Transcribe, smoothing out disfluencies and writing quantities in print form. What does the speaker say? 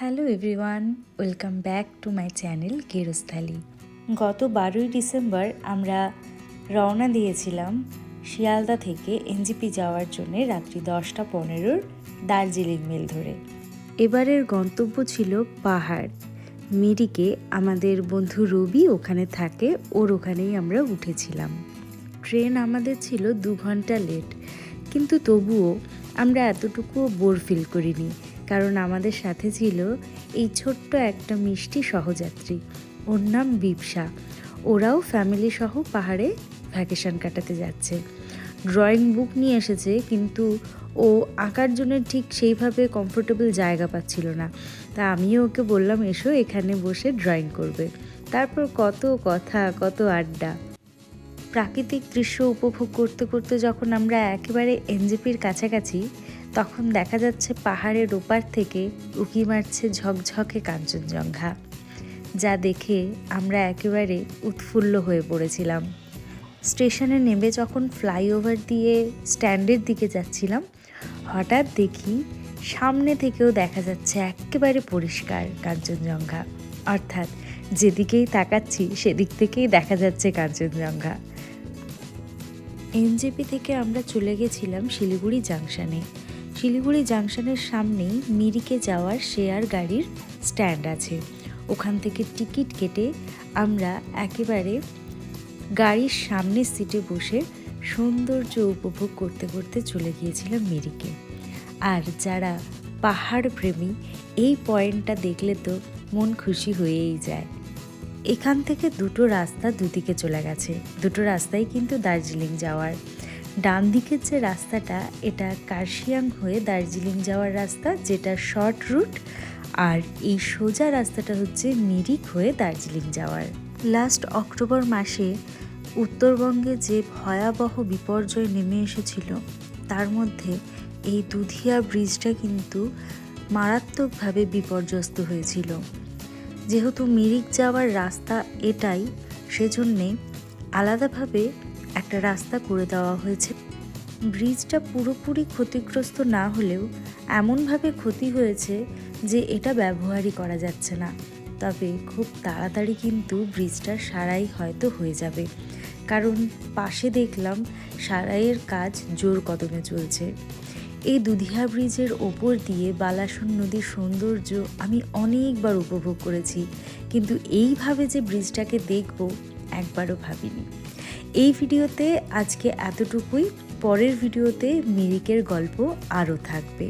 Hello everyone, welcome back to my channel Gerosthali. গত 12ই December আমরা রওনা দিয়েছিলাম শিয়ালদা থেকে এনজেপি যাওয়ার জন্য রাত্রি 10:15 দার্জিলিং মেল ধরে। এবারের গন্তব্য ছিল পাহাড় মিরিকে। আমাদের বন্ধু রবি ওখানে থাকে, ওর ওখানেই আমরা উঠেছিলাম। ট্রেন আমাদের ছিল 2 ঘন্টা লেট, কিন্তু তবুও আমরা এতটুকুও বোর ফিল করিনি, কারণ আমাদের সাথে ছিল এই ছোট্ট একটা মিষ্টি সহযাত্রী, ওর নাম বিপসা। ওরাও ফ্যামিলি সহ পাহাড়ে ভ্যাকেশন কাটাতে যাচ্ছে। ড্রয়িং বুক নিয়ে এসেছে, কিন্তু ও আঁকার জন্য ঠিক সেইভাবে কমফোর্টেবল জায়গা পাচ্ছিল না। তা আমিও ওকে বললাম, এসো এখানে বসে ড্রয়িং করবে। তারপর কত কথা, কত আড্ডা। প্রাকৃতিক দৃশ্য উপভোগ করতে করতে যখন আমরা একেবারে এনজেপির কাছাকাছি, তখন দেখা যাচ্ছে পাহাড়ের ওপার থেকে উঁকি মারছে ঝকঝকে কাঞ্চনজঙ্ঘা, যা দেখে আমরা একেবারে উৎফুল্ল হয়ে পড়েছিলাম। স্টেশনে নেমে যখন ফ্লাইওভার দিয়ে স্ট্যান্ডের দিকে যাচ্ছিলাম, হঠাৎ দেখি সামনে থেকেও দেখা যাচ্ছে একেবারে পরিষ্কার কাঞ্চনজঙ্ঘা। অর্থাৎ যেদিকেই তাকাচ্ছি সেদিক থেকেই দেখা যাচ্ছে কাঞ্চনজঙ্ঘা। এনজেপি থেকে আমরা চলে গেছিলাম শিলিগুড়ি জাংশনে। শিলিগুড়ি জাংশনের সামনেই মিরিকে যাওয়ার শেয়ার গাড়ির স্ট্যান্ড আছে। ওখান থেকে টিকিট কেটে আমরা একেবারে গাড়ির সামনের সিটে বসে সৌন্দর্য উপভোগ করতে করতে চলে গিয়েছিলাম মিরিকে। আর যারা পাহাড় প্রেমী, এই পয়েন্টটা দেখলে তো মন খুশি হয়েই যায়। এখান থেকে দুটো রাস্তা দুদিকে চলে গেছে, দুটো রাস্তাই কিন্তু দার্জিলিং যাওয়ার। ডান দিকের যে রাস্তাটা, এটা কার্শিয়াং হয়ে দার্জিলিং যাওয়ার রাস্তা, যেটা শর্ট রুট। আর এই সোজা রাস্তাটা হচ্ছে মিরিক হয়ে দার্জিলিং যাওয়ার। লাস্ট অক্টোবর মাসে উত্তরবঙ্গে যে ভয়াবহ বিপর্যয় নেমে এসেছিল, তার মধ্যে এই দুধিয়া ব্রিজটা কিন্তু মারাত্মকভাবে বিপর্যস্ত হয়েছিল। যেহেতু মিরিক যাওয়ার রাস্তা এটাই, সেজন্যে আলাদাভাবে একটা রাস্তা করে দেওয়া হয়েছে। ব্রিজটা পুরোপুরি ক্ষতিগ্রস্ত না হলেও এমনভাবে ক্ষতি হয়েছে যে এটা ব্যবহারই করা যাচ্ছে না। তবে খুব তাড়াতাড়ি কিন্তু ব্রিজটার সারাই হয়তো হয়ে যাবে, কারণ পাশে দেখলাম সারাইয়ের কাজ জোর কদমে চলছে। এই দুধিয়া ব্রিজের ওপর দিয়ে বালাসন নদীর সৌন্দর্য আমি অনেকবার উপভোগ করেছি, কিন্তু এইভাবে যে ব্রিজটাকে দেখব একবারও ভাবিনি। এই ভিডিওতে আজকে এতটুকুই। পরের ভিডিওতে মিরিকের গল্প আরও থাকবে।